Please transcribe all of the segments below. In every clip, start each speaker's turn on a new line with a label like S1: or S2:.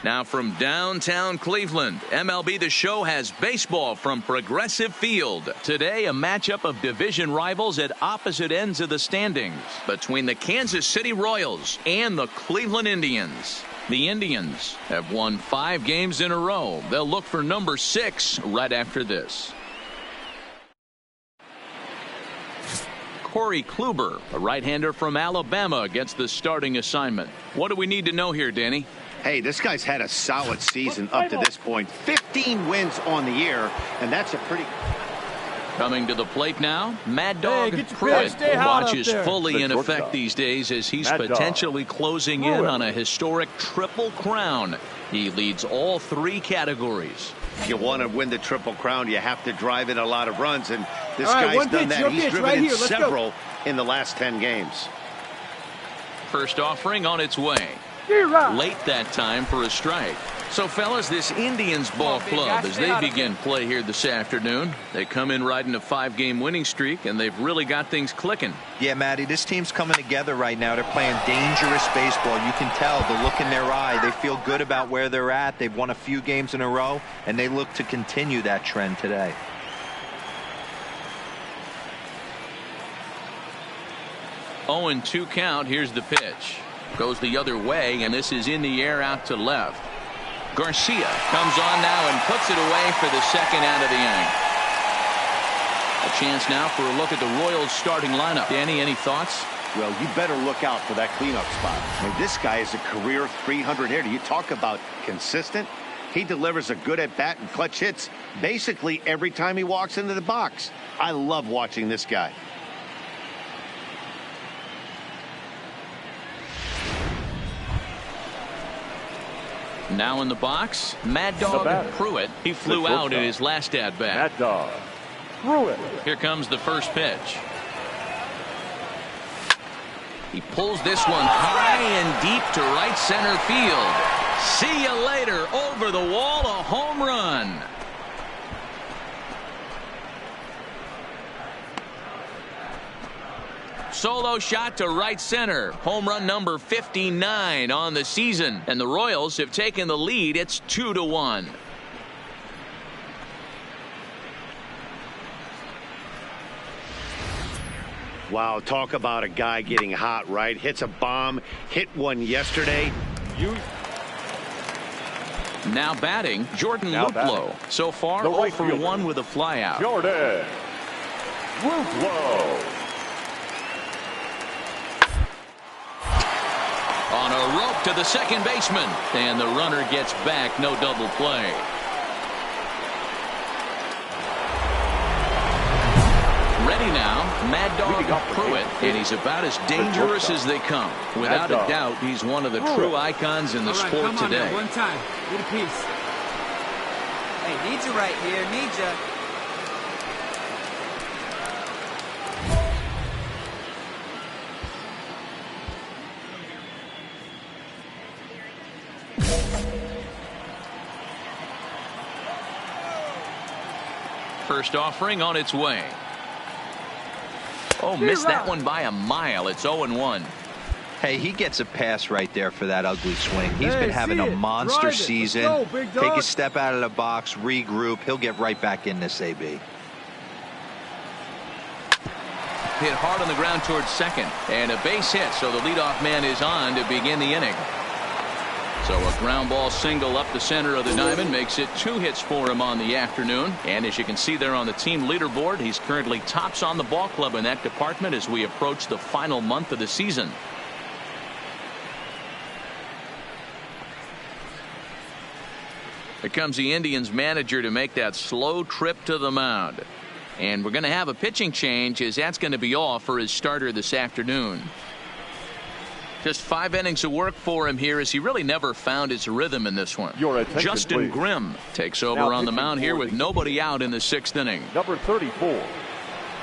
S1: Now from downtown Cleveland, MLB The Show has baseball from Progressive Field. Today, a matchup of division rivals at opposite ends of the standings between the Kansas City Royals and the Cleveland Indians. The Indians have won 5 games in a row. They'll look for number 6 right after this. Corey Kluber, a right-hander from Alabama, gets the starting assignment. What do we need to know here, Danny?
S2: Hey, this guy's had a solid season up to this point. 15 wins on the year, and that's a pretty...
S1: Coming to the plate now, Mad Dog Pruitt. Watch is fully in effect these days as he's potentially closing in on a historic triple crown. He leads all 3 categories.
S2: You want to win the triple crown, you have to drive in a lot of runs, and this guy's done that. He's driven in several in the last 10 games.
S1: First offering on its way. Late that time for a strike. So, fellas, this Indians ball club, as they begin play here this afternoon, they come in riding a 5-game winning streak, and they've really got things clicking.
S3: Yeah, Matty, this team's coming together right now. They're playing dangerous baseball. You can tell the look in their eye. They feel good about where they're at. They've won a few games in a row, and they look to continue that trend today.
S1: Oh, and 2 count. Here's the pitch. Goes the other way, and this is in the air out to left. Garcia comes on now and puts it away for the second out of the inning. A chance now for a look at the Royals starting lineup. Danny, any thoughts?
S2: Well, you better look out for that cleanup spot. I mean, this guy is a career 300 hitter. You talk about consistent. He delivers a good at-bat and clutch hits basically every time he walks into the box. I love watching this guy.
S1: Now in the box, Mad Dog Pruitt. He flew out in his last at-bat.
S4: Mad Dog.
S1: Here comes the first pitch. He pulls this one high and deep to right center field. See you later. Over the wall, a home run. Solo shot to right center. Home run number 59 on the season. And the Royals have taken the lead. It's 2-1.
S2: Wow, talk about a guy getting hot, right? Hits a bomb, hit one yesterday.
S1: Now batting, Jordan Luplow. So far, 0 for 1 with a flyout.
S4: Jordan Luplow.
S1: On a rope to the second baseman. And the runner gets back. No double play. Ready now, Mad Dog Pruitt, and he's about as dangerous as they come. Without a doubt, he's one of the true icons in the sport today.
S5: One time, get a piece.
S6: Hey, need you right here, need you.
S1: First offering on its way. Oh, missed that one by a mile. It's 0-1.
S3: Hey, he gets a pass right there for that ugly swing. He's been having a monster season. Take a step out of the box, regroup. He'll get right back in this AB.
S1: Hit hard on the ground towards second. And a base hit, so the leadoff man is on to begin the inning. So a ground ball single up the center of the diamond makes it 2 hits for him on the afternoon. And as you can see there on the team leaderboard, he's currently tops on the ball club in that department as we approach the final month of the season. Here comes the Indians manager to make that slow trip to the mound. And we're going to have a pitching change, as that's going to be all for his starter this afternoon. Just 5 innings of work for him here, as he really never found his rhythm in this one. Justin Grimm takes over on the mound here with nobody out in the 6th inning.
S4: Number 34.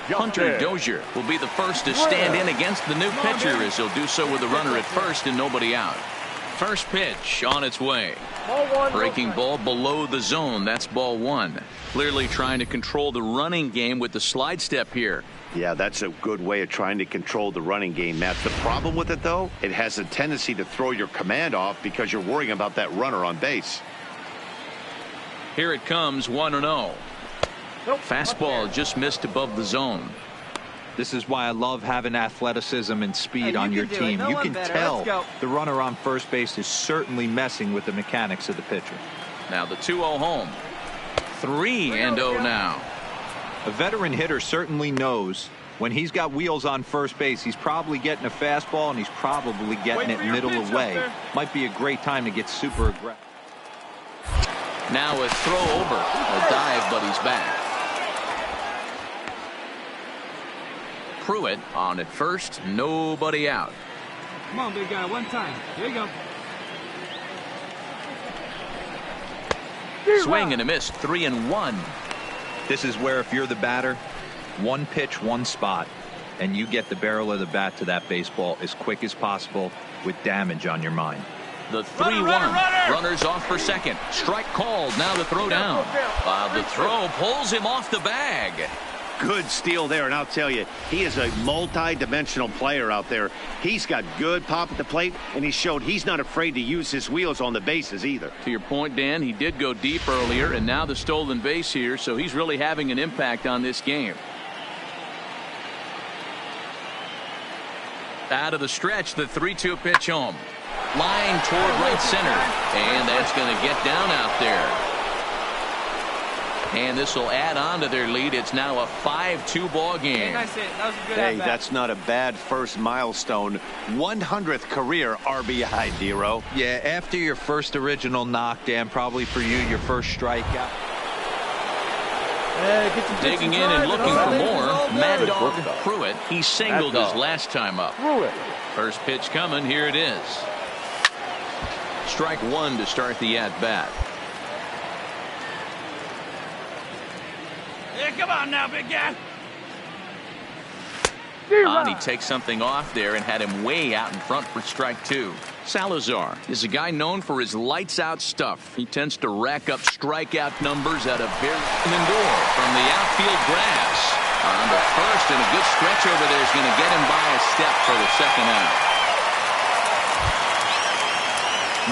S1: Hunter Dozier will be the first to stand in against the new pitcher, as he'll do so with a runner at first and nobody out. First pitch on its way. Breaking ball below the zone. That's ball 1. Clearly trying to control the running game with the slide step here.
S2: Yeah, that's a good way of trying to control the running game, Matt. The problem with it, though, it has a tendency to throw your command off because you're worrying about that runner on base.
S1: Here it comes, 1-0. Fastball just missed above the zone.
S3: This is why I love having athleticism and speed on your team. You can tell the runner on first base is certainly messing with the mechanics of the pitcher.
S1: Now the 2-0 home. 3-0 now.
S3: A veteran hitter certainly knows when he's got wheels on first base, he's probably getting a fastball and he's probably getting it middle away. Might be a great time to get super aggressive.
S1: Now a throw over. A dive, but he's back. Pruitt on at first, nobody out.
S5: Come on, big guy, one time. Here you go.
S1: Swing and a miss, 3-1.
S3: This is where if you're the batter, one pitch, one spot, and you get the barrel of the bat to that baseball as quick as possible with damage on your mind.
S1: The 3-1. Runners off for second. Strike called. Now the throw down. The throw pulls him off the bag.
S2: Good steal there, and I'll tell you, he is a multi-dimensional player out there. He's got good pop at the plate, and he showed he's not afraid to use his wheels on the bases either.
S1: To your point, Dan, he did go deep earlier, and now the stolen base here, so he's really having an impact on this game. Out of the stretch, the 3-2 pitch home. Line toward right center, and that's going to get down out there. And this will add on to their lead. It's now a 5-2 ball game.
S2: Hey, that's not a bad first milestone. 100th career RBI, Dero.
S3: Yeah, after your first original knock, Dan, probably for you, your first strikeout.
S1: Digging in and looking for more. Mad Dog Pruitt. He singled his last time up. First pitch coming. Here it is. Strike 1 to start the at-bat.
S5: Hey, come on now, big guy.
S1: He takes something off there and had him way out in front for strike two. Salazar is a guy known for his lights-out stuff. He tends to rack up strikeout numbers at a very Lindor from the outfield grass. On the first, and a good stretch over there is going to get him by a step for the second out.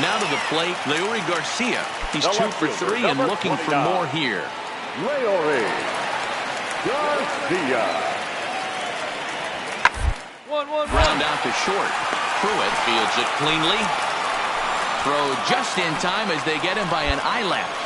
S1: Now to the plate, Leury Garcia. He's 2 for 3 and looking for more here.
S4: Leury Garcia.
S1: Ground out to short. Pruitt fields it cleanly. Throw just in time as they get him by an eye lapse.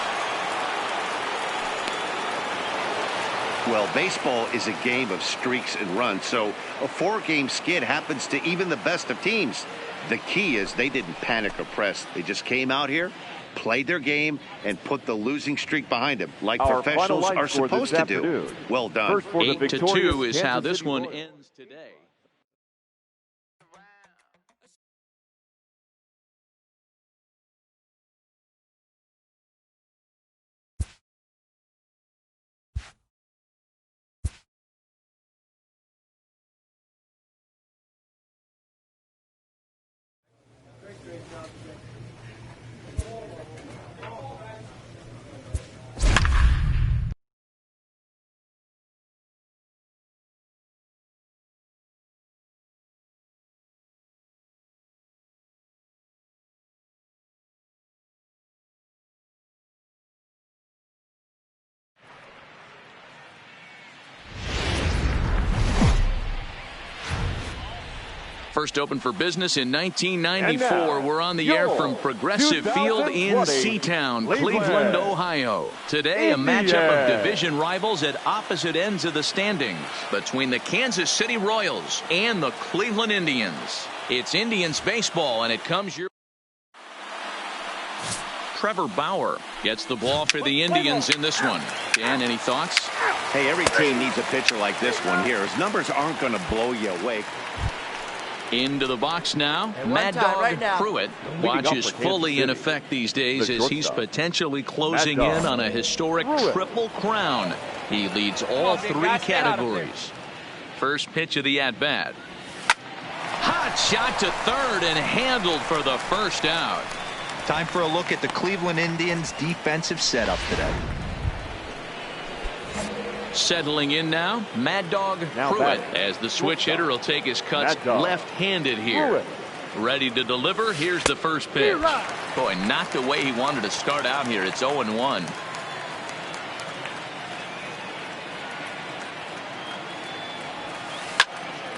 S2: Well, baseball is a game of streaks and runs, so a 4-game skid happens to even the best of teams. The key is they didn't panic or press. They just came out here, played their game, and put the losing streak behind them, like professionals are supposed to do. Well done.
S1: 8-2 is how this one ends today. First opened for business in 1994. We're on the air from Progressive Field in Seatown, Cleveland, Ohio. Today, a matchup of division rivals at opposite ends of the standings between the Kansas City Royals and the Cleveland Indians. It's Indians baseball, and it comes your Trevor Bauer gets the ball for the Indians in this one. Dan, any thoughts?
S2: Hey, every team needs a pitcher like this one here. His numbers aren't going to blow you away.
S1: Into the box now. Mad Dog Pruitt watches fully in effect these days as he's potentially closing in on a historic triple crown. He leads all 3 categories. First pitch of the at-bat. Hot shot to third and handled for the first out.
S3: Time for a look at the Cleveland Indians defensive setup today.
S1: Settling in now, Mad Dog Pruitt, as the switch hitter will take his cuts left-handed here. Ready to deliver. Here's the first pitch. Boy, not the way he wanted to start out here. It's 0-1.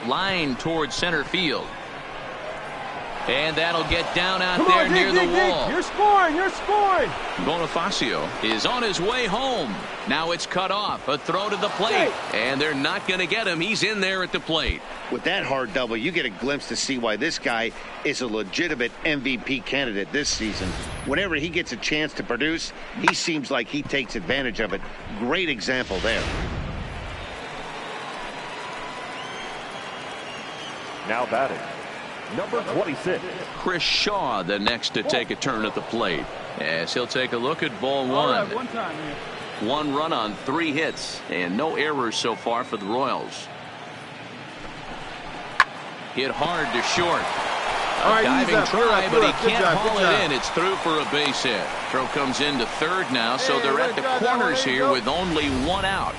S1: Line towards center field. And that'll get down out there near the wall.
S4: You're scoring. You're scoring.
S1: Bonifacio is on his way home. Now it's cut off. A throw to the plate. And they're not going to get him. He's in there at the plate.
S2: With that hard double, you get a glimpse to see why this guy is a legitimate MVP candidate this season. Whenever he gets a chance to produce, he seems like he takes advantage of it. Great example there.
S4: Now batting, number 26.
S1: Chris Shaw, the next to take a turn at the plate. As he'll take a look at ball one.
S5: One time, man.
S1: 1 run on 3 hits and no errors so far for the Royals. Hit hard to short. A diving try, but he can't haul it in. It's through for a base hit. Throw comes into third now, so they're at the corners here with only 1 out.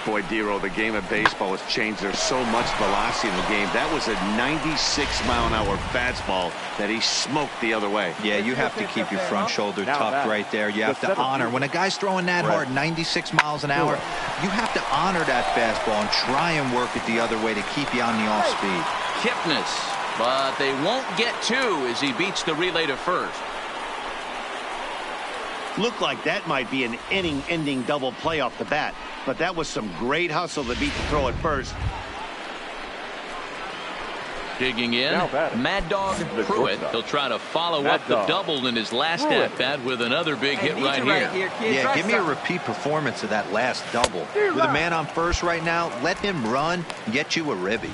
S2: Boy, Dero, the game of baseball has changed. There's so much velocity in the game. That was a 96-mile-an-hour fastball that he smoked the other way.
S3: Yeah, you have to keep your front shoulder tucked right there. You have to honor. When a guy's throwing that hard, 96 miles an hour, you have to honor that fastball and try and work it the other way to keep you on the off-speed.
S1: Kipnis, but they won't get 2 as he beats the relay to first.
S2: Looked like that might be an inning-ending double play off the bat, but that was some great hustle to beat the throw at first.
S1: Digging in, Mad Dog Pruitt. He'll try to follow up the double in his last at-bat with another big hit right here.
S3: Yeah, give me a repeat performance of that last double. With a man on first right now, let him run and get you a ribby.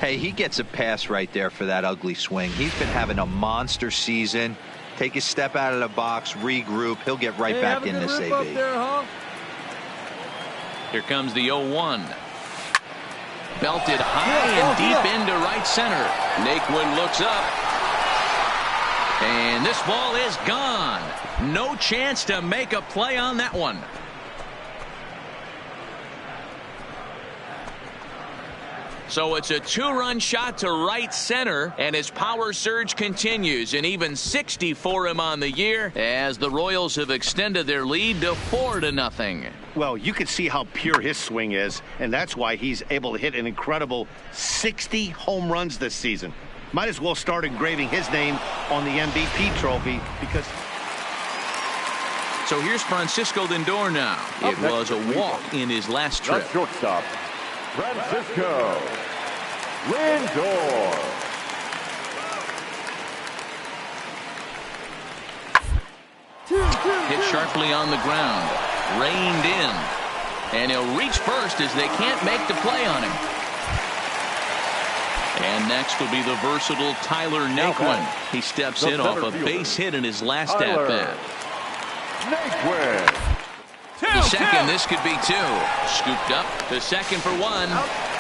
S3: Hey, he gets a pass right there for that ugly swing. He's been having a monster season. Take a step out of the box, regroup. He'll get right back in this AB.
S1: Here comes the 0-1. Belted high and deep into right center. Naquin looks up. And this ball is gone. No chance to make a play on that one. So it's a two-run shot to right center, and his power surge continues, and even 60 for him on the year as the Royals have extended their lead to 4-0.
S2: Well, you can see how pure his swing is, and that's why he's able to hit an incredible 60 home runs this season. Might as well start engraving his name on the MVP trophy because...
S1: So here's Francisco Lindor now. It was a walk in his last trip.
S4: The shortstop, Francisco Lindor.
S1: Hit sharply on the ground. Reined in. And he'll reach first as they can't make the play on him. And next will be the versatile Tyler Naquin. He steps in off a base hit in his last at-bat.
S4: Naquin.
S1: The second, this could be two. Scooped up to second for one.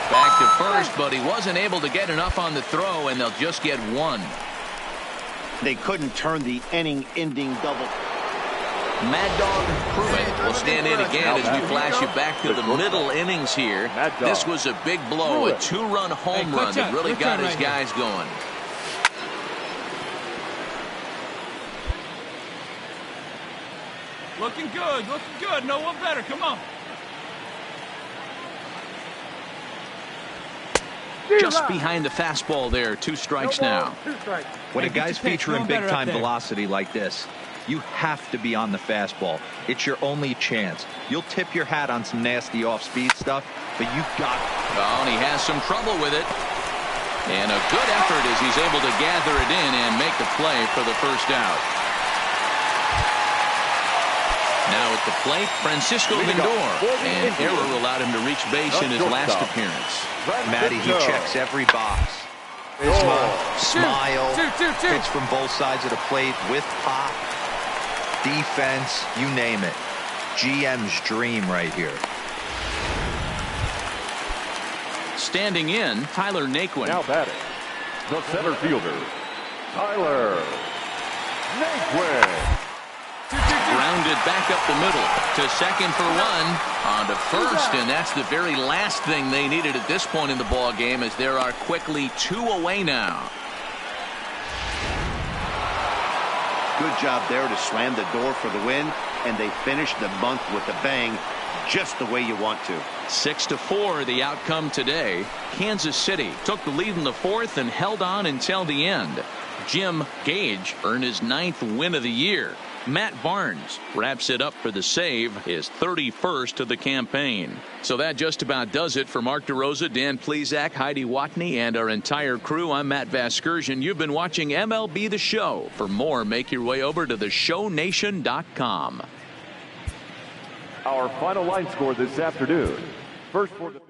S1: Back to first, but he wasn't able to get enough on the throw, and they'll just get one.
S2: They couldn't turn the inning-ending double.
S1: Mad Dog Pruitt will stand in again as we flash you back to the middle innings here. This was a big blow, a two-run home run that really got his guys going.
S5: Looking good, no one better, come on.
S1: Just behind the fastball there, 2 strikes now.
S3: When a guy's featuring big-time velocity like this, you have to be on the fastball. It's your only chance. You'll tip your hat on some nasty off-speed stuff, but you got it.
S1: Oh, and he has some trouble with it. And a good effort as he's able to gather it in and make the play for the first out. Now at the plate, Francisco Lindor. And error allowed him to reach base in his last appearance.
S3: Matty, he checks every box. Smile, hits from both sides of the plate with pop, defense, you name it. GM's dream right here.
S1: Standing in, Tyler Naquin.
S4: Now batting, the center fielder, Tyler Naquin.
S1: Grounded back up the middle to second for one. On to first, and that's the very last thing they needed at this point in the ball game, as there are quickly 2 away now.
S2: Good job there to slam the door for the win, and they finished the month with a bang, just the way you want to.
S1: 6-4 the outcome today. Kansas City took the lead in the 4th and held on until the end. Jim Gage earned his 9th win of the year. Matt Barnes wraps it up for the save, his 31st of the campaign. So that just about does it for Mark DeRosa, Dan Plesac, Heidi Watney, and our entire crew. I'm Matt Vasgersian. You've been watching MLB The Show. For more, make your way over to theshownation.com.
S4: Our final line score this afternoon. First for the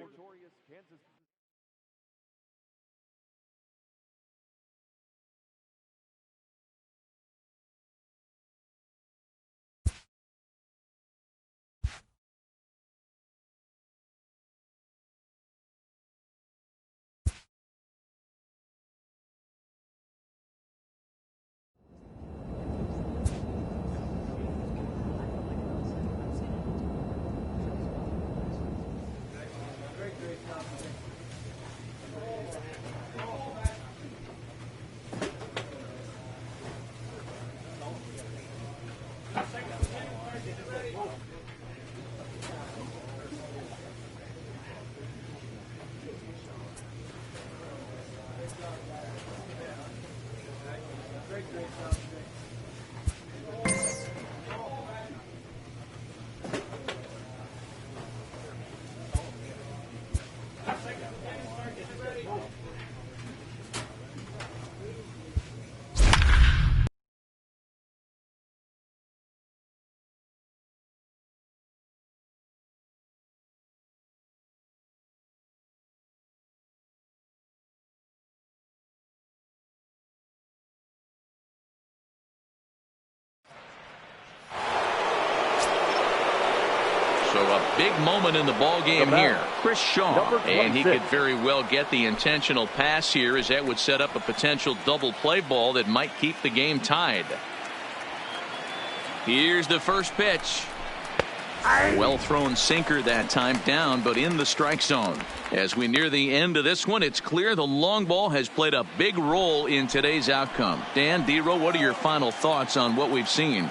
S1: So a big moment in the ball game here. Chris Shaw, and he could very well get the intentional pass here, as that would set up a potential double play ball that might keep the game tied. Here's the first pitch. Well thrown sinker that time, down but in the strike zone. As we near the end of this one, it's clear the long ball has played a big role in today's outcome. Dan, D-Row, what are your final thoughts on what we've seen?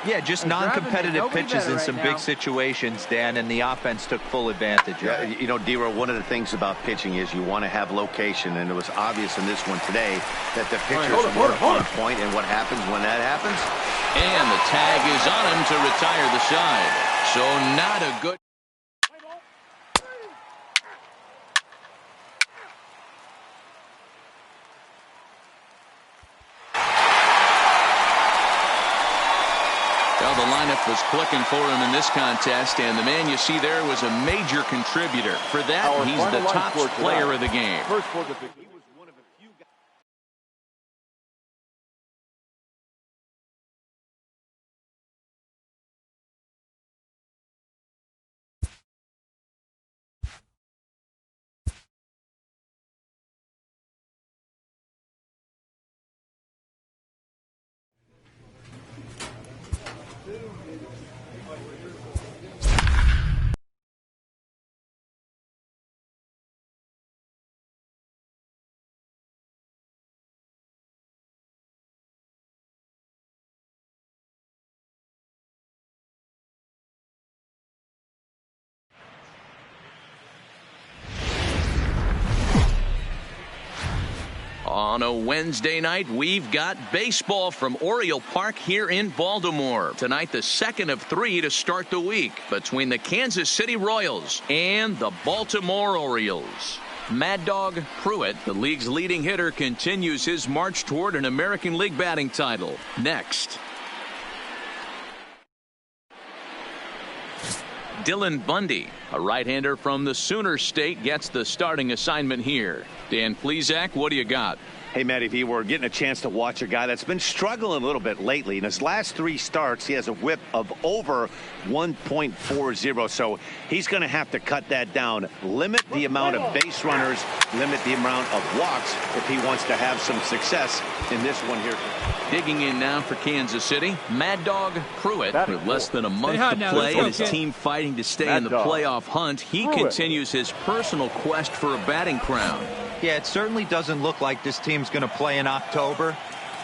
S3: Yeah, just non-competitive pitches in some big situations, Dan, and the offense took full advantage of it.
S2: You know, D-Row, one of the things about pitching is you want to have location, and it was obvious in this one today that the pitchers were on point, and what happens when that happens?
S1: And the tag is on him to retire the side. So not a good. Well, the lineup was clicking for him in this contest, and the man you see there was a major contributor. For that, he's the top player of the game. On a Wednesday night, we've got baseball from Oriole Park here in Baltimore. Tonight, the second of 3 to start the week between the Kansas City Royals and the Baltimore Orioles. Mad Dog Pruitt, the league's leading hitter, continues his march toward an American League batting title. Next, Dylan Bundy, a right-hander from the Sooner State, gets the starting assignment here. Dan Plesac, what do you got?
S2: Hey, Matty V, we're getting a chance to watch a guy that's been struggling a little bit lately. In his last 3 starts, he has a whip of over 1.40, so he's going to have to cut that down. Limit the amount of base runners, limit the amount of walks if he wants to have some success in this one here.
S1: Digging in now for Kansas City, Mad Dog Pruitt. With less than a month to play and his team fighting to stay in the playoff hunt, he continues his personal quest for a batting crown.
S3: Yeah, it certainly doesn't look like this team's going to play in October.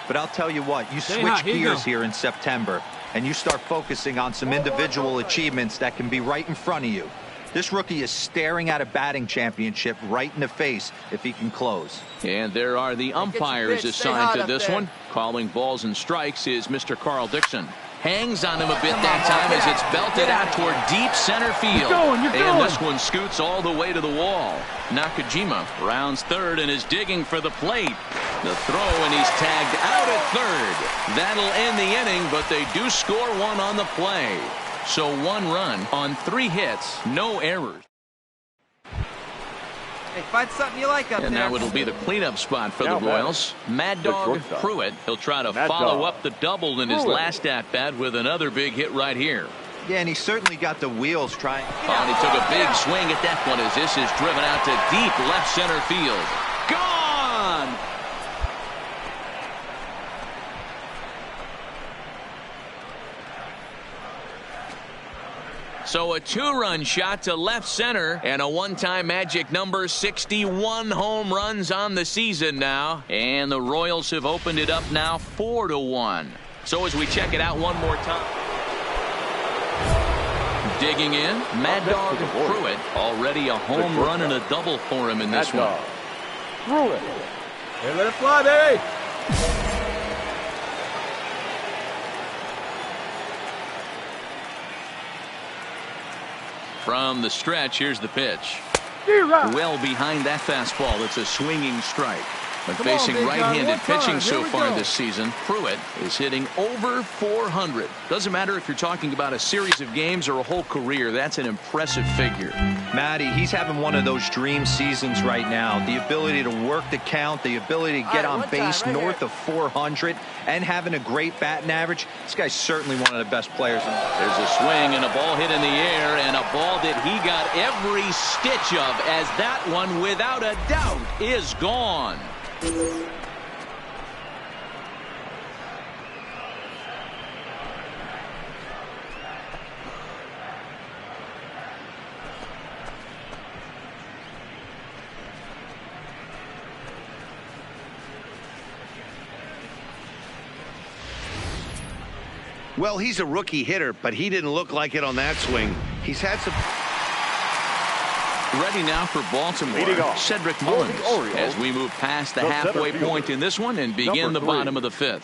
S3: But I'll tell you what, you switch gears here in September, and you start focusing on some individual achievements that can be right in front of you. This rookie is staring at a batting championship right in the face if he can close.
S1: And there are the umpires assigned to this one. Calling balls and strikes is Mr. Carl Dixon. Hangs on him a bit that time as it's belted out toward deep center field. And this one scoots all the way to the wall. Nakajima rounds third and is digging for the plate. The throw, and he's tagged out at third. That'll end the inning, but they do score one on the play. So 1 run on 3 hits, no errors.
S6: Hey, find something you like up there.
S1: And now it'll be the cleanup spot for the Royals. Mad Dog Pruitt. He'll try to follow up the double in his last at-bat with another big hit right here.
S3: Yeah, and he certainly got the wheels trying.
S1: Oh, and he took a big swing at that one as this is driven out to deep left center field. Gone! So a 2-run shot to left center and a one-time magic number, 61 home runs on the season now. And the Royals have opened it up now 4-1. So as we check it out one more time. Digging in, Mad Dog Pruitt. Already a home run and a double for him in this one.
S4: Pruitt.
S5: Hey, let it fly, baby.
S1: From the stretch, here's the pitch. Well behind that fastball. It's a swinging strike. But facing right-handed pitching so far
S5: go.
S1: this season, Pruitt is hitting over 400. Doesn't matter if you're talking about a series of games or a whole career. That's an impressive figure.
S3: Matty, he's having one of those dream seasons right now. The ability to work the count, the ability to get on base north of 400, and having a great batting average. This guy's certainly one of the best players.
S1: There's a swing and a ball hit in the air, and a ball that he got every stitch of, as that one, without a doubt, is gone.
S2: Well, he's a rookie hitter, but he didn't look like it on that swing. He's had some...
S1: Ready now for Baltimore, Cedric Mullins, as we move past the halfway point in this one and begin the bottom of the fifth.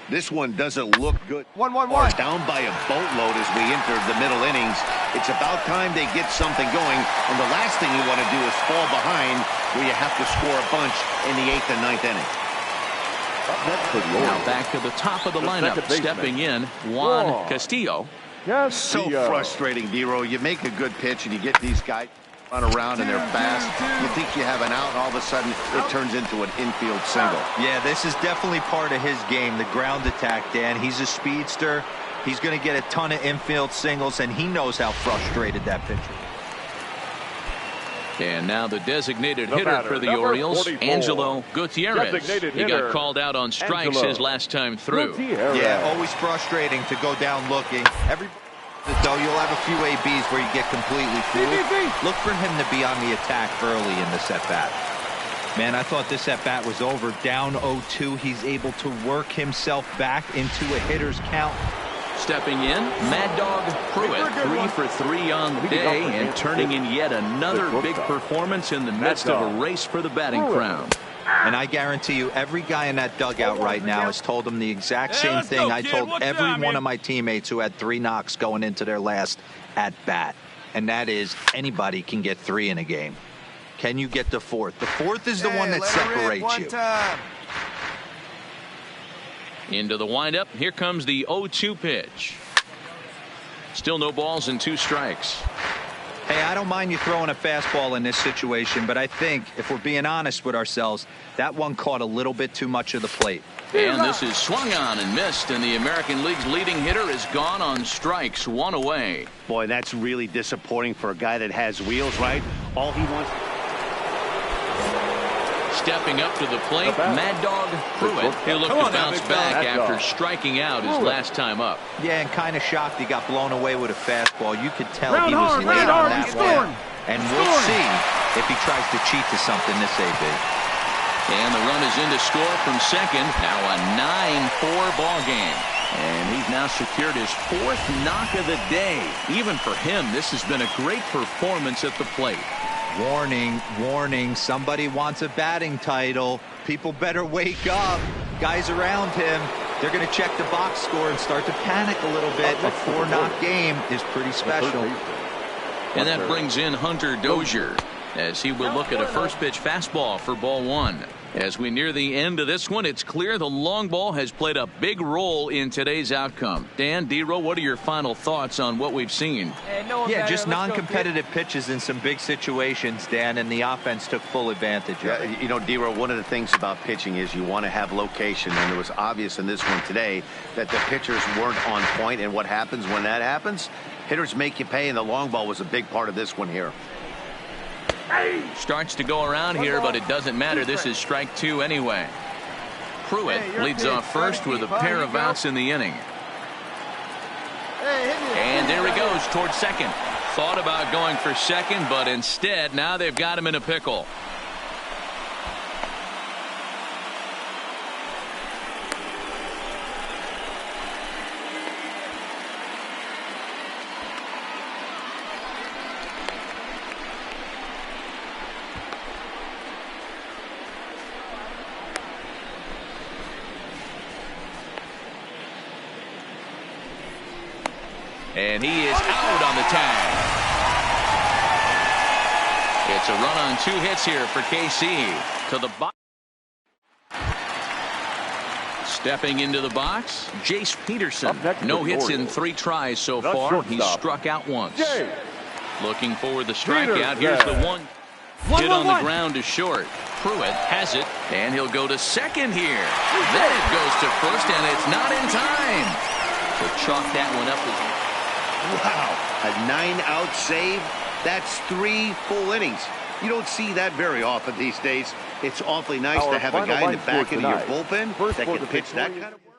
S2: This one doesn't look good.
S6: 1-1-1.
S2: Down by a boatload as we enter the middle innings. It's about time they get something going, and the last thing you want to do is fall behind where you have to score a bunch in the 8th and 9th inning.
S1: Now back to the top of the lineup, stepping in, Juan Castillo.
S2: So frustrating, Dero. You make a good pitch and you get these guys run around and they're fast. You think you have an out, and all of a sudden it turns into an infield single.
S3: Yeah, this is definitely part of his game, the ground attack, Dan. He's a speedster. He's going to get a ton of infield singles, and he knows how frustrated that pitcher is.
S1: And now the designated hitter for the Orioles, 44. Angelo Gutierrez. He got called out on strikes his last time through.
S3: Yeah, always frustrating to go down looking. Though you'll have a few ABs where you get completely fooled. Look for him to be on the attack early in this at-bat. Man, I thought this at-bat was over. Down 0-2. He's able to work himself back into a hitter's count.
S1: Stepping in, Mad Dog Pruitt, 3 for 3 on the day, and turning in yet another big performance in the midst of a race for the batting crown.
S3: And I guarantee you, every guy in that dugout right now has told him the exact same thing I told every one of my teammates who had 3 knocks going into their last at-bat. And that is, anybody can get 3 in a game. Can you get the 4th? The 4th is the one that separates you.
S1: Into the windup. Here comes the 0-2 pitch. Still no balls and 2 strikes.
S3: Hey, I don't mind you throwing a fastball in this situation, but I think if we're being honest with ourselves, that one caught a little bit too much of the plate.
S1: And this is swung on and missed, and the American League's leading hitter is gone on strikes, 1 away.
S2: Boy, that's really disappointing for a guy that has wheels, right? All he wants...
S1: Stepping up to the plate, Mad Dog Pruitt. He'll look to bounce back after striking out his last time up.
S3: Yeah, and kind of shocked he got blown away with a fastball. You could tell he was late on that one. And we'll see if he tries to cheat to something this AB.
S1: And the run is in to score from second. Now a 9-4 ball game. And he's now secured his 4th knock of the day. Even for him, this has been a great performance at the plate.
S3: Warning, warning, somebody wants a batting title. People better wake up. Guys around him, they're going to check the box score and start to panic a little bit. A 4-knock game is pretty special.
S1: And that brings in Hunter Dozier, as he will look at a first pitch fastball for ball 1. As we near the end of this one, it's clear the long ball has played a big role in today's outcome. Dan, Dero, what are your final thoughts on what we've seen?
S3: Yeah, just non-competitive pitches in some big situations, Dan, and the offense took full advantage of it.
S2: You know, Dero, one of the things about pitching is you want to have location, and it was obvious in this one today that the pitchers weren't on point, and what happens when that happens? Hitters make you pay, and the long ball was a big part of this one here.
S1: Starts to go around here, but it doesn't matter. This is strike 2 anyway. Pruitt leads off first with a pair of outs in the inning. And there he goes towards second. Thought about going for second, but instead now they've got him in a pickle. And he is out on the tag. It's a run on 2 hits here for KC. To the bottom. Stepping into the box, Jace Peterson.
S4: Up next
S1: No
S4: for the
S1: hits in
S4: Orioles,
S1: 3 tries so
S4: the
S1: far. He's
S4: shortstop,
S1: struck out once.
S4: Jace
S1: Looking for the strikeout.
S4: Peterson.
S1: Here's the one. Hit on the ground to short. Pruitt has it, and he'll go to second here. Then it goes to first, and it's not in time. So chalk that one up.
S2: Wow, a 9-out save? That's 3 full innings. You don't see that very often these days. It's awfully nice
S4: Our
S2: to have a
S4: final
S2: guy in the
S4: line
S2: back
S4: score
S2: end of your
S4: tonight.
S2: bullpen
S4: First
S2: that
S4: for
S2: can
S4: the
S2: pitch that
S4: Victorious-
S2: kind of work.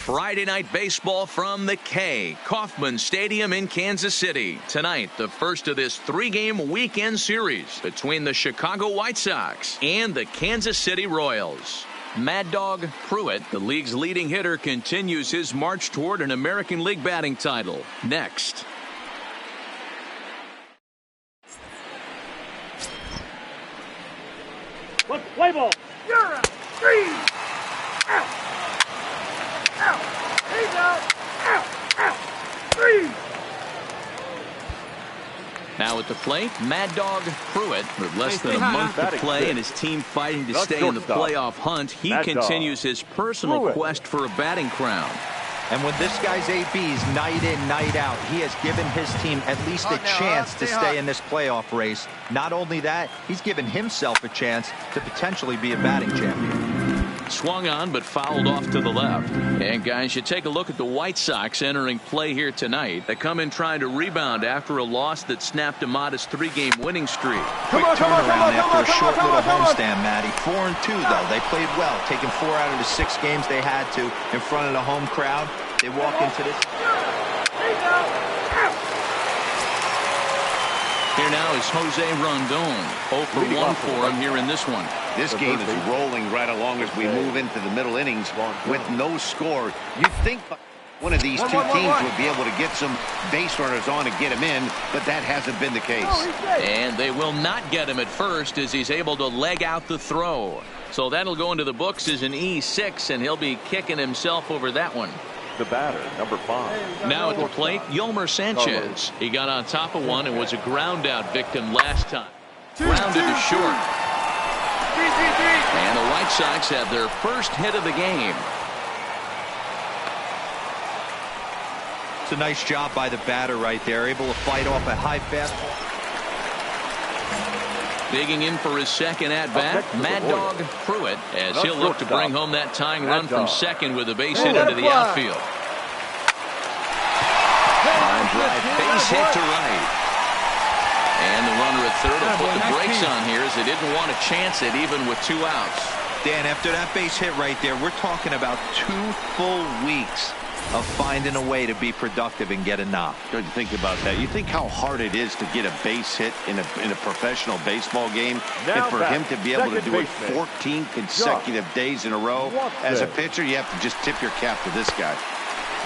S1: Friday night baseball from the K. Kauffman Stadium in Kansas City. Tonight, the first of this three-game weekend series between the Chicago White Sox and the Kansas City Royals. Mad Dog Pruitt, the league's leading hitter, continues his march toward an American League batting title. Next.
S7: Let's play ball. You're out. Freeze. Out. Out. He's out. Out. Out. Freeze.
S1: Now at the plate, Mad Dog Pruitt, with less than a month to play and his team fighting to stay in the playoff hunt, he continues his personal quest for a batting crown.
S3: And when this guy's ABs night in, night out, he has given his team at least a chance to stay in this playoff race. Not only that, he's given himself a chance to potentially be a batting champion.
S1: Swung on but fouled off to the left. And guys, you take a look at the White Sox entering play here tonight. They come in trying to rebound after a loss that snapped a modest 3-game winning streak.
S3: Quick turnaround after a short little homestand, Matty. 4-2 though. They played well, taking 4 out of the 6 games they had to in front of the home crowd. They walk into this.
S1: Here now is Jose Rondon. 0 for 1 for him here in this one.
S2: This game is rolling right along as we move into the middle innings with no score. You'd think one of these two teams would be able to get some base runners on and get him in, but that hasn't been the case.
S1: And they will not get him at first as he's able to leg out the throw. So that'll go into the books as an E6, and he'll be kicking himself over that one.
S4: The batter, number 5.
S1: Now at the plate, Yolmer Sanchez. He got on top of one and was a ground out victim last time. Grounded to short. And the White Sox have their first hit of the game.
S3: It's a nice job by the batter right there, able to fight off a high fastball.
S1: Digging in for his second at-bat, Mad Dog Pruitt, as he'll look to bring home that tying run from second with a base hit into the outfield. Line drive, base hit to right. And the runner at third will put the brakes on here as they didn't want to chance it even with 2 outs.
S3: Dan, after that base hit right there, we're talking about 2 full weeks of finding a way to be productive and get a knock.
S2: Good to think about that. You think how hard it is to get a base hit in a professional baseball game, and for him to be able to do it 14 consecutive days in a row. As a pitcher, you have to just tip your cap to this guy.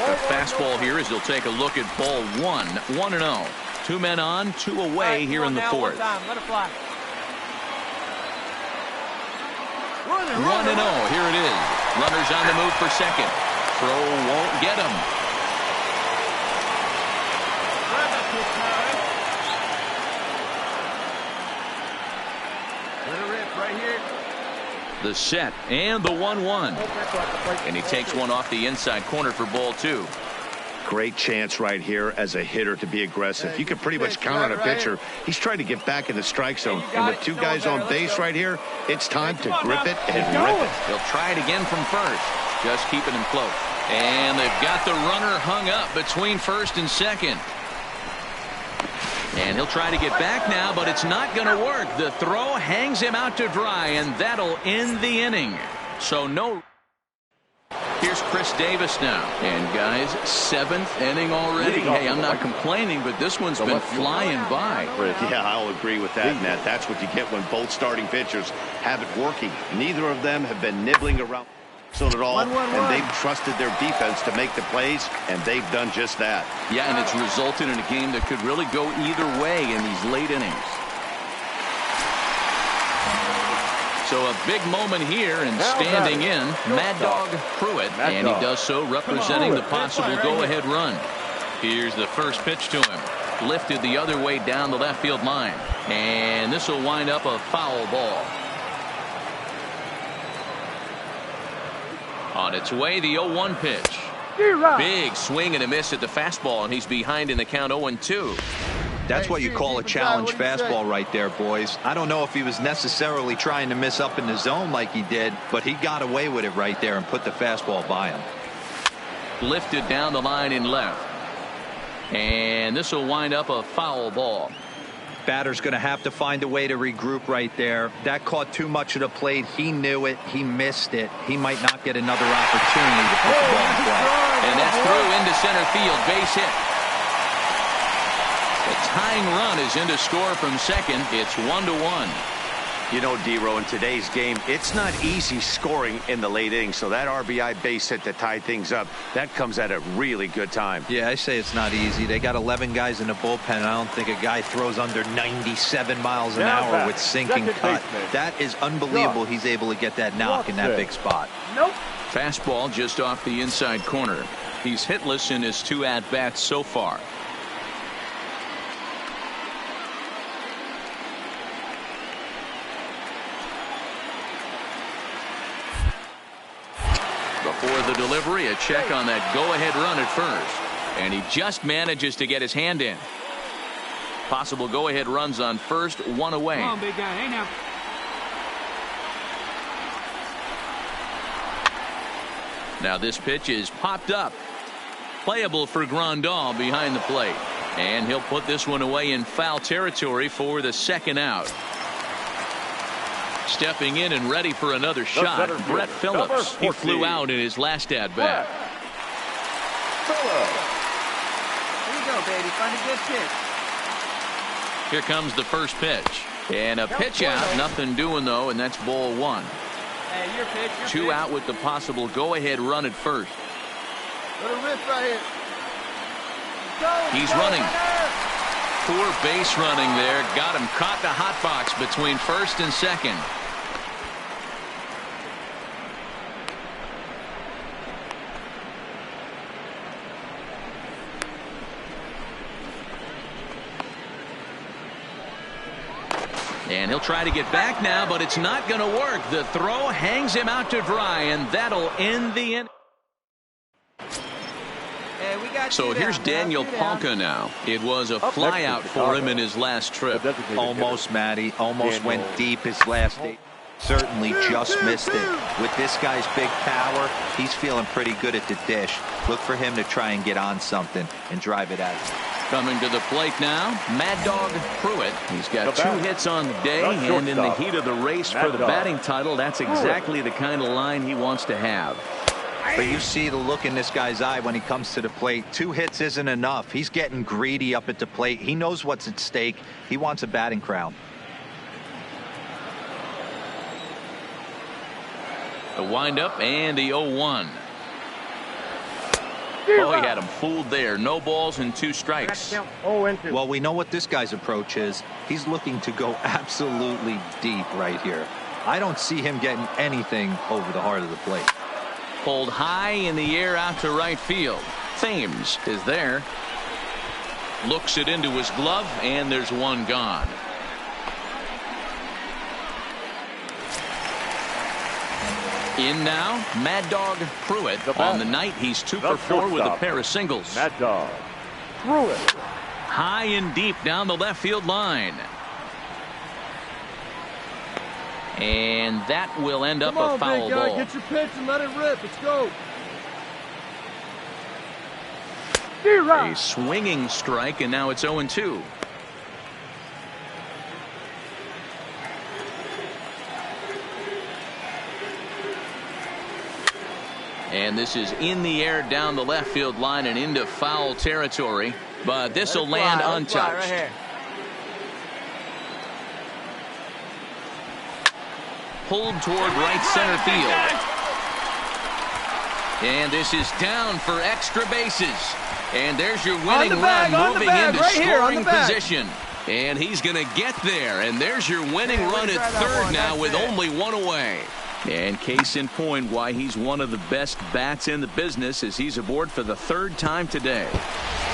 S1: The fastball here as he'll take a look at ball 1, 1-0. 2 men on, 2 away here in the fourth.
S6: 1-0.
S1: 1-0. Here it is. Runners on the move for second. Throw won't get him. The set and the 1-1. And he takes one off the inside corner for ball 2.
S2: Great chance right here as a hitter to be aggressive. You can pretty much count on a pitcher. He's trying to get back in the strike zone. And with 2 guys on base right here, it's time to grip it and rip it.
S1: He'll try it again from first. Just keeping him close. And they've got the runner hung up between first and second. And he'll try to get back now, but it's not going to work. The throw hangs him out to dry, and that'll end the inning. So no. Here's Chris Davis now. And guys, 7th inning already. Hey, I'm not complaining, but this one's been flying by.
S2: Yeah, I'll agree with that, Matt. That's what you get when both starting pitchers have it working. Neither of them have been nibbling around at all, and they've trusted their defense to make the plays, and they've done just that.
S1: Yeah, and it's resulted in a game that could really go either way in these late innings. So a big moment here, and standing in, Mad Dog Pruitt, and he does so representing the possible go-ahead run. Here's the first pitch to him. Lifted the other way down the left field line, and this will wind up a foul ball. On its way, the 0-1 pitch. Big swing and a miss at the fastball, and he's behind in the count 0-2.
S3: That's what you call a challenge fastball right there, boys. I don't know if he was necessarily trying to miss up in the zone like he did, but he got away with it right there and put the fastball by him.
S1: Lifted down the line in left. And this will wind up a foul ball.
S3: Batter's going to have to find a way to regroup right there. That caught too much of the plate. He knew it. He missed it. He might not get another opportunity to put the ball in play.
S1: And that's through into center field. Base hit. The tying run is in to score from second. It's 1-1.
S2: You know, D-Row, in today's game, it's not easy scoring in the late innings. So that RBI base hit to tie things up, that comes at a really good time.
S3: Yeah, I say it's not easy. They got 11 guys in the bullpen. I don't think a guy throws under 97 miles an hour with sinking cut. That is unbelievable. He's able to get that knock in that big spot.
S7: Nope.
S1: Fastball just off the inside corner. He's hitless in his 2 at-bats so far. Before the delivery, a check on that go-ahead run at first. And he just manages to get his hand in. Possible go-ahead runs on first, 1 away.
S7: Come on, big guy. Hey, now.
S1: Now this pitch is popped up. Playable for Grandal behind the plate. And he'll put this one away in foul territory for the second out. Stepping in and ready for another shot, Brett Phillips. He flew out in his last at-bat.
S6: Here you go, baby. Find a good pitch.
S1: Here comes the first pitch. And a pitch out. Nothing doing, though, and that's ball 1.
S6: Hey, your pitch.
S1: 2 out with the possible go-ahead run at first.
S7: Little wrist right here. Go,
S1: He's running. Poor base running there. Got him caught the hot box between first and second. And he'll try to get back now, but it's not going to work. The throw hangs him out to dry, and that'll end the inning.
S6: Hey, we got
S1: So here's Daniel Palka now. It was a flyout for him in his last trip.
S3: Almost, Matty. Almost went deep his last day. Certainly just missed it. With this guy's big power, he's feeling pretty good at the dish. Look for him to try and get on something and drive it out.
S1: Coming to the plate now, Mad Dog Pruitt. He's got 2 hits on the day, and in the heat of the race for the batting title, that's exactly the kind of line he wants to have.
S3: But you see the look in this guy's eye when he comes to the plate. 2 hits isn't enough. He's getting greedy up at the plate. He knows what's at stake. He wants a batting crown.
S1: The windup and the 0-1. Oh, he had him fooled there. No balls and 2 strikes.
S3: Well, we know what this guy's approach is. He's looking to go absolutely deep right here. I don't see him getting anything over the heart of the plate.
S1: Pulled high in the air out to right field. Thames is there. Looks it into his glove, and there's 1 gone. In now, Mad Dog Pruitt. On the night, he's 2 for 4 with a pair of singles.
S4: Mad Dog Pruitt.
S1: High and deep down the left field line. And that will end up a foul ball.
S7: Get your pitch and let it rip. Let's go.
S1: A swinging strike, and now it's 0-2. And this is in the air down the left field line and into foul territory. But this will land untouched. Pulled toward right center field. And this is down for extra bases. And there's your winning run moving into scoring position. And he's going to get there. And there's your winning run at third now with only 1 away. And case in point why he's one of the best bats in the business as he's aboard for the 3rd time today.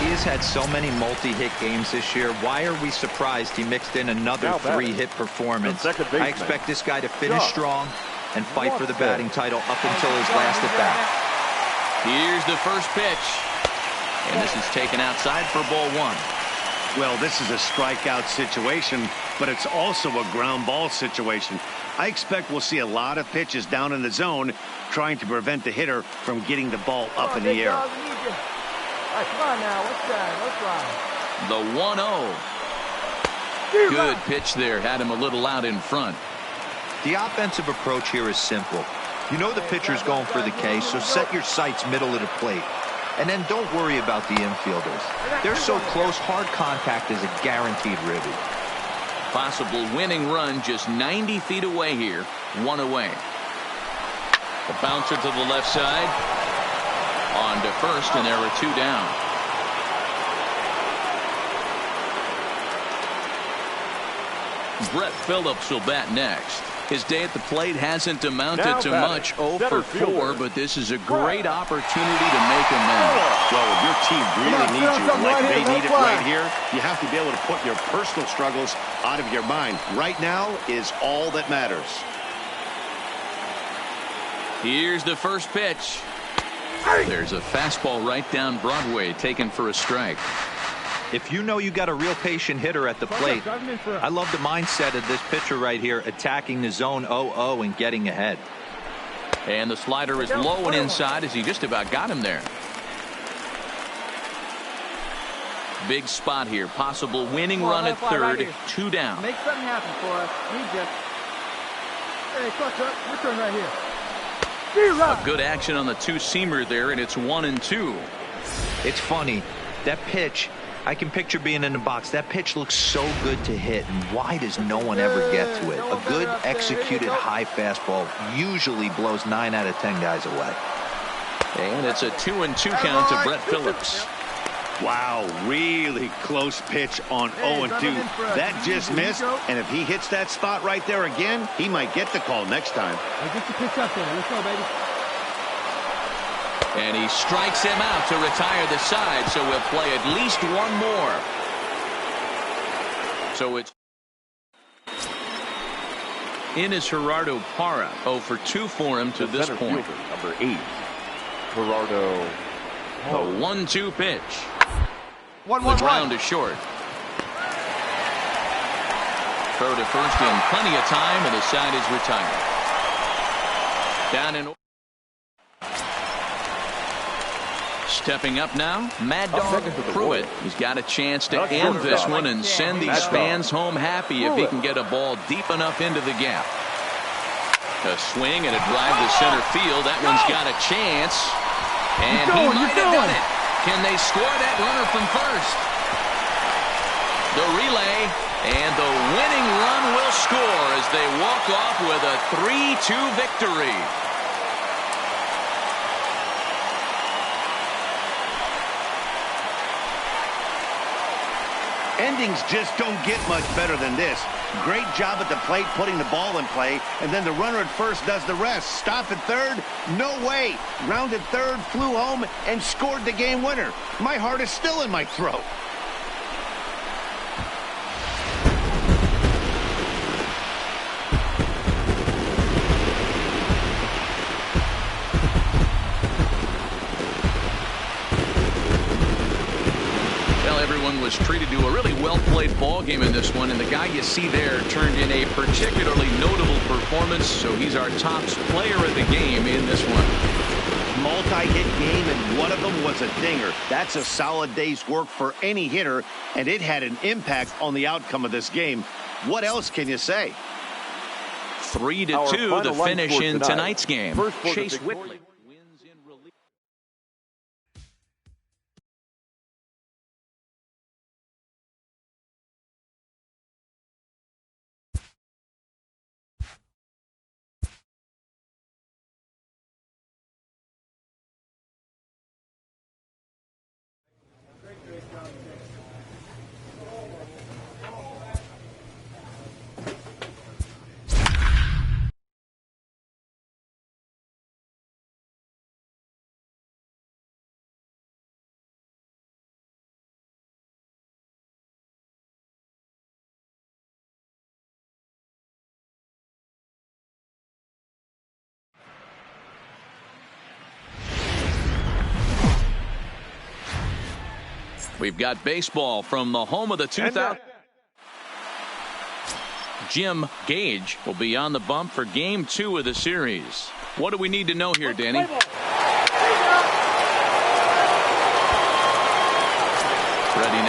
S3: He has had so many multi-hit games this year. Why are we surprised he mixed in another 3-hit performance? I expect this guy to finish strong and fight for the batting title up until his last at-bat.
S1: Here's the first pitch. And this is taken outside for ball 1.
S2: Well, this is a strikeout situation, but it's also a ground ball situation. I expect we'll see a lot of pitches down in the zone trying to prevent the hitter from getting the ball up in the air.
S7: All right, come on now. Let's try.
S1: The 1-0. Good pitch there. Had him a little out in front.
S3: The offensive approach here is simple. You know the pitcher's going for the K, so set your sights middle of the plate. And then don't worry about the infielders. They're so close, hard contact is a guaranteed ribby.
S1: Possible winning run just 90 feet away here. One away. The bouncer to the left side. On to first, and there are two down. Brett Phillips will bat next. His day at the plate hasn't amounted to much. 0 for 4, but this is a great opportunity to make amends.
S2: Well, if your team really needs you like they need it right here, you have to be able to put your personal struggles out of your mind. Right now is all that matters.
S1: Here's the first pitch. There's a fastball right down Broadway, taken for a strike.
S3: If you know you got a real patient hitter at the plate, I love the mindset of this pitcher right here, attacking the zone 0-0 and getting ahead.
S1: And the slider is low and inside as he just about got him there. Big spot here. Possible winning run at third. Two down.
S6: Make something happen for us. Need you.
S7: Hey, clutch up. Your turn right here.
S1: A good action on the two-seamer there, and it's 1-2.
S3: It's funny. That pitch, I can picture being in the box. That pitch looks so good to hit, and why does no one ever get to it? A good executed high fastball usually blows 9 out of 10 guys away.
S1: And it's a 2-2 count to Brett Phillips.
S2: Wow, really close pitch on 0-2. That just missed, and if he hits that spot right there again, he might get the call next time.
S7: Hey, get your pitch up there. Let's go, baby.
S1: And he strikes him out to retire the side, so we'll play at least one more. So it's in is Gerardo Parra. 0 for 2 for him to this point.
S4: Fielder, number 8, Gerardo.
S1: The 1-2 pitch.
S7: 1-1.
S1: The ground to short. Throw to first in plenty of time, and the side is retired. Down in. Stepping up now, Mad Dog Pruitt. He's got a chance to end this one and send these fans home happy if he can get a ball deep enough into the gap. A swing and a drive to center field. That one's got a chance. And he might have done it. Can they score that runner from first? The relay, and the winning run will score as they walk off with a 3-2 victory.
S2: Endings just don't get much better than this. Great job at the plate putting the ball in play, and then the runner at first does the rest. Stop at third? No way. Rounded third, flew home, and scored the game winner. My heart is still in my throat.
S1: Was treated to a really well-played ball game in this one, and the guy you see there turned in a particularly notable performance, so he's our top player of the game in this one.
S2: Multi-hit game, and one of them was a dinger. That's a solid day's work for any hitter, and it had an impact on the outcome of this game. What else can you say?
S1: 3-2, the finish in tonight's game. Chase Whitley. We've got baseball from the home of the 2000. Jim Gage will be on the bump for Game 2 of the series. What do we need to know here, Danny? Ready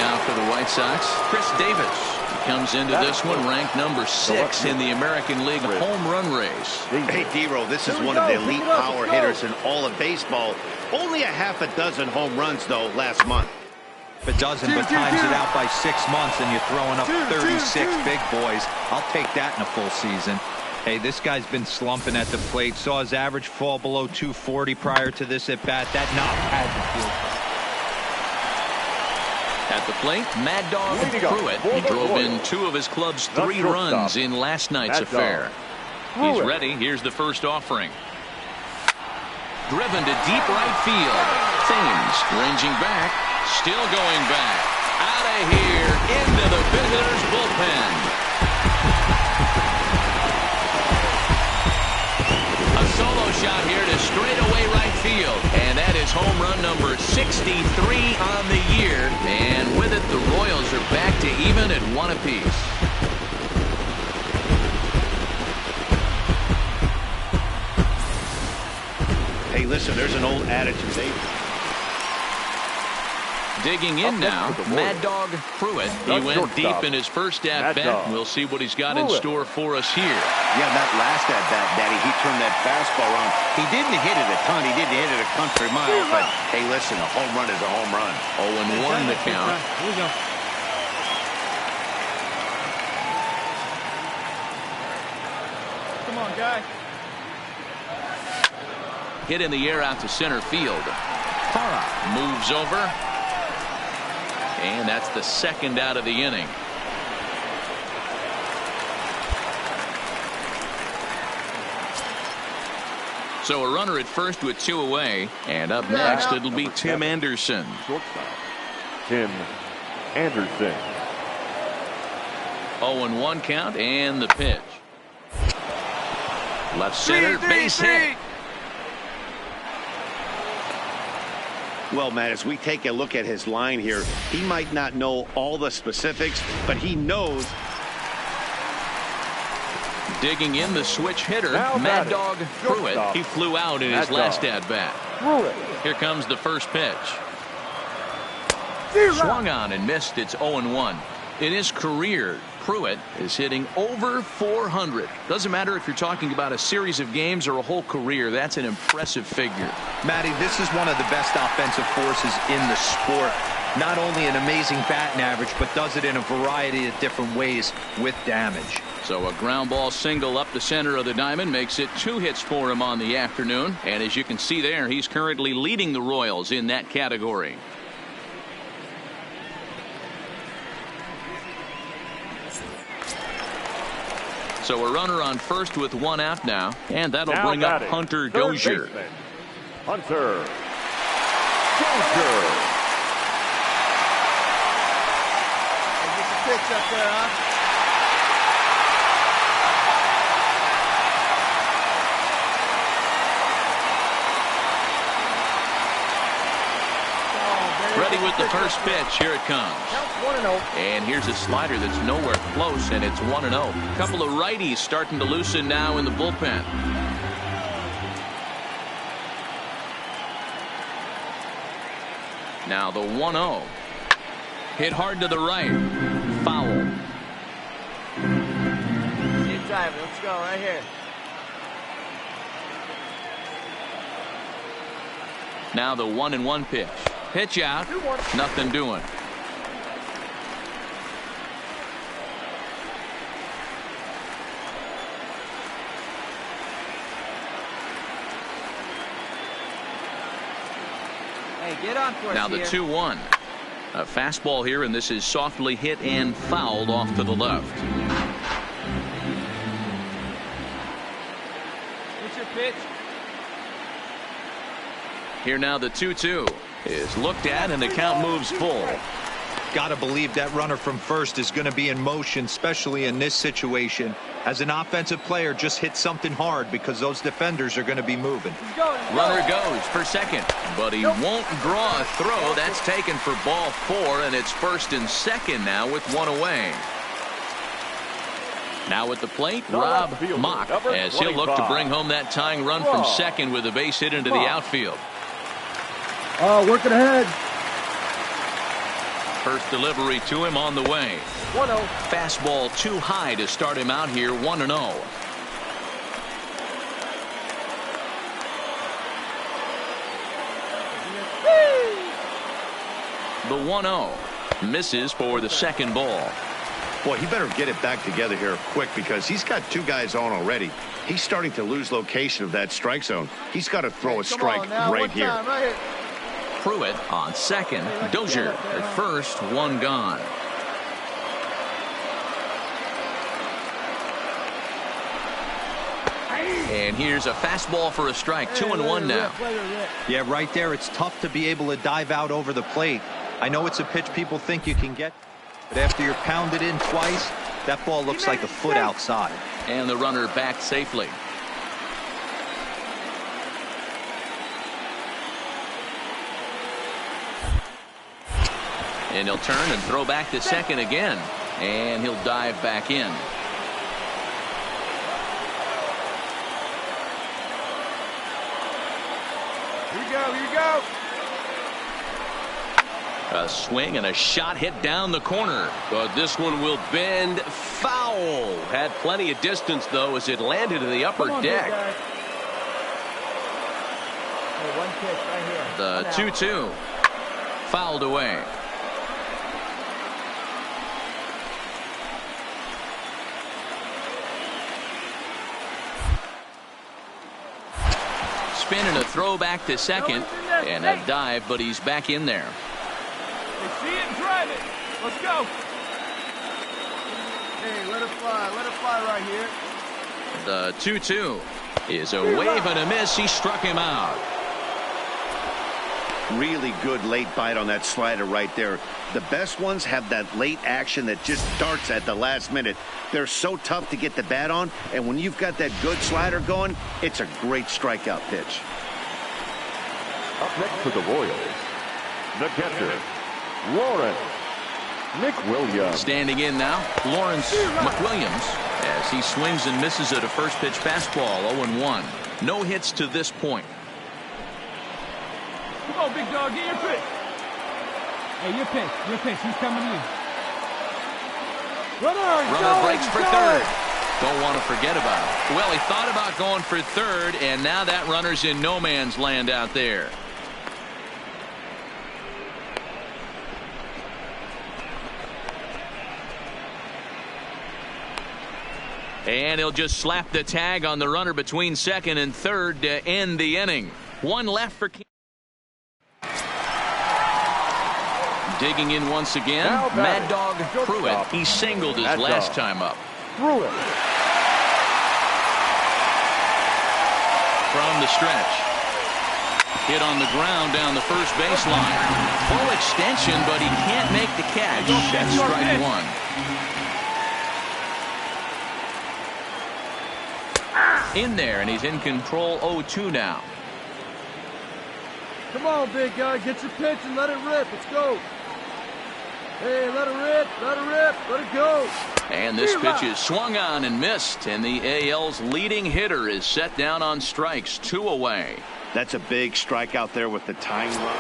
S1: now for the White Sox, Chris Davis. He comes into this one ranked number 6 in the American League home run race.
S2: Hey, D-Row, this is one of the elite power hitters in all of baseball. Only a half a dozen home runs, though, last month.
S3: If it doesn't, but times it out by 6 months and you're throwing up 36 big boys, I'll take that in a full season. Hey, this guy's been slumping at the plate. Saw his average fall below 240 prior to this at bat. That knock had the field.
S1: At the plate, Mad Dog Pruitt. He drove in 2 of his club's 3 runs in last night's affair. He's ready. Here's the first offering. Driven to deep right field. Thames ranging back. Still going back. Out of here. Into the visitors' bullpen. A solo shot here to straightaway right field. And that is home run number 63 on the year. And with it, the Royals are back to even at 1 apiece.
S2: Hey, listen, there's an old adage in baseball.
S1: Digging in now, Mad Dog Pruitt. He went deep in his first at-bat. We'll see what he's got in store for us here.
S2: Yeah, that last at-bat, Daddy, he turned that fastball around. He didn't hit it a ton. He didn't hit it a country mile. But, hey, listen, a home run is a home run.
S1: 0-1 the count.
S5: Here we go. Come on, guy.
S1: Hit in the air out to center field. Para moves over. And that's the second out of the inning. So a runner at first with 2 away. And up next, it'll be Tim Anderson.
S4: Shortstop, Tim Anderson.
S1: 0-1 count and the pitch. Left center, base hit.
S2: Well, Matt, as we take a look at his line here, he might not know all the specifics, but he knows.
S1: Digging in the switch hitter, Mad Dog Pruitt. He flew out in his last at-bat. Here comes the first pitch. Swung on and missed. It's 0-1. In his career, Pruitt is hitting over 400. Doesn't matter if you're talking about a series of games or a whole career. That's an impressive figure.
S3: Matty, this is one of the best offensive forces in the sport. Not only an amazing batting average, but does it in a variety of different ways with damage.
S1: So a ground ball single up the center of the diamond makes it 2 hits for him on the afternoon. And as you can see there, he's currently leading the Royals in that category. So a runner on first with 1 out now. And that'll bring up Hunter Dozier.
S4: Hunter Dozier.
S5: Get the pitch up there, huh?
S1: Ready with the first pitch. Here it comes. And here's a slider that's nowhere close, and it's 1-0. A couple of righties starting to loosen now in the bullpen. Now the 1-0. Hit hard to the right. Foul.
S5: Keep driving. Let's go right here.
S1: Now the 1-1 pitch. Pitch out. Nothing doing.
S6: Hey, get on for us
S1: Now the 2-1. A fastball here, and this is softly hit and fouled off to the left.
S6: What's your pitch?
S1: Here now the 2-2 is looked at, and the count moves full.
S3: Got to believe that runner from first is going to be in motion, especially in this situation. As an offensive player, just hit something hard because those defenders are going to be moving.
S1: Runner goes for second, but he won't draw a throw. That's taken for ball 4, and it's first and second now with one away. Now at the plate, Rob Mock, as he'll look to bring home that tying run from second with a base hit into the outfield.
S7: Working ahead.
S1: First delivery to him on the way.
S7: 1-0.
S1: Fastball too high to start him out here, 1-0. The 1-0 misses for the second ball.
S2: Boy, he better get it back together here quick because he's got 2 guys on already. He's starting to lose location of that strike zone. He's got to throw a strike right here.
S1: Pruitt on second. Dozier at first, 1 gone. And here's a fastball for a strike. 2-1 now.
S3: Yeah, right there. It's tough to be able to dive out over the plate. I know it's a pitch people think you can get, but after you're pounded in twice, that ball looks like a foot outside.
S1: And the runner back safely. And he'll turn and throw back to second again. And he'll dive back in.
S7: Here you go.
S1: A swing and a shot hit down the corner.
S8: But this one will bend foul. Had plenty of distance, though, as it landed to the upper deck.
S5: Hey, 1 pitch right here.
S1: The 2-2. Fouled away. Spin and a throw back to second. And a dive, but he's back in there.
S7: See it and drive it. Let's go. Hey, let it fly right here.
S1: The 2-2 is a wave and a miss. He struck him out.
S2: Really good late bite on that slider right there. The best ones have that late action that just darts at the last minute. They're so tough to get the bat on, and when you've got that good slider going, it's a great strikeout pitch.
S4: Up next for the Royals, the catcher, Lawrence McWilliams.
S1: Standing in now, Lawrence McWilliams, as he swings and misses at a first pitch fastball. 0-1. No hits to this point.
S7: Come on, big dog, get your pitch. Hey, your pitch. He's coming in.
S1: Runner breaks for third. Don't want to forget about it. Well, he thought about going for third, and now that runner's in no man's land out there. And he'll just slap the tag on the runner between second and third to end the inning. 1 left for King. Digging in once again, Mad Dog Pruitt. He singled his last time up.
S4: Pruitt.
S1: From the stretch. Hit on the ground down the first baseline. Full extension, but he can't make the catch. That's strike 1. In there, and he's in control. 0-2 now.
S7: Come on, big guy, get your pitch and let it rip. Let's go. Hey, let it rip, let it go.
S1: And this pitch is swung on and missed, and the AL's leading hitter is set down on strikes. 2 away.
S2: That's a big strike out there with the tying run.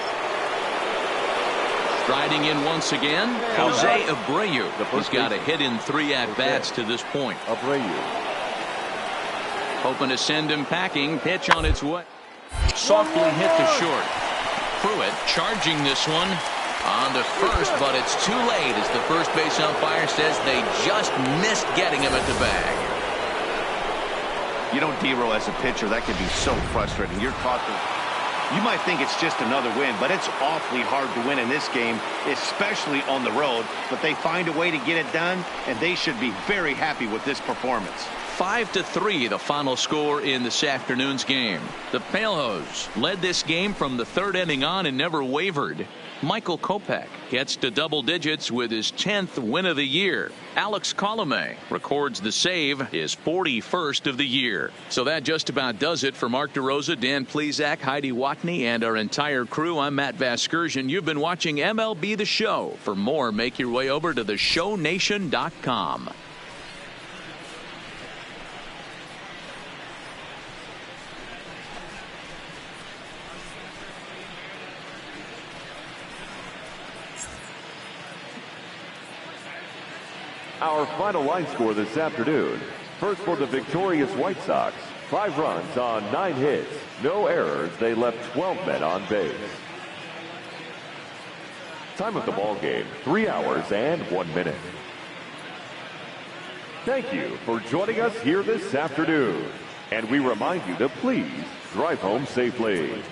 S1: Striding in once again, Jose Abreu. He's got a hit in 3 at-bats to this point.
S4: Abreu.
S1: Hoping to send him packing. Pitch on its way. Softly hit to short. Pruitt charging this one on to first, but it's too late as the first base umpire says they just missed getting him at the bag.
S2: You know, D-Row, as a pitcher, that can be so frustrating. You're talking. You might think it's just another win, but it's awfully hard to win in this game, especially on the road. But they find a way to get it done, and they should be very happy with this performance.
S1: 5-3 the final score in this afternoon's game. The Palehose led this game from the third inning on and never wavered. Michael Kopech gets to double digits with his 10th win of the year. Alex Colomé records the save, his 41st of the year. So that just about does it for Mark DeRosa, Dan Plesac, Heidi Watney, and our entire crew. I'm Matt Vasgersian. You've been watching MLB The Show. For more, make your way over to theshownation.com.
S4: Our final line score this afternoon. First for the victorious White Sox. 5 runs on 9 hits. No errors. They left 12 men on base. Time of the ball game, 3 hours and 1 minute. Thank you for joining us here this afternoon. And we remind you to please drive home safely.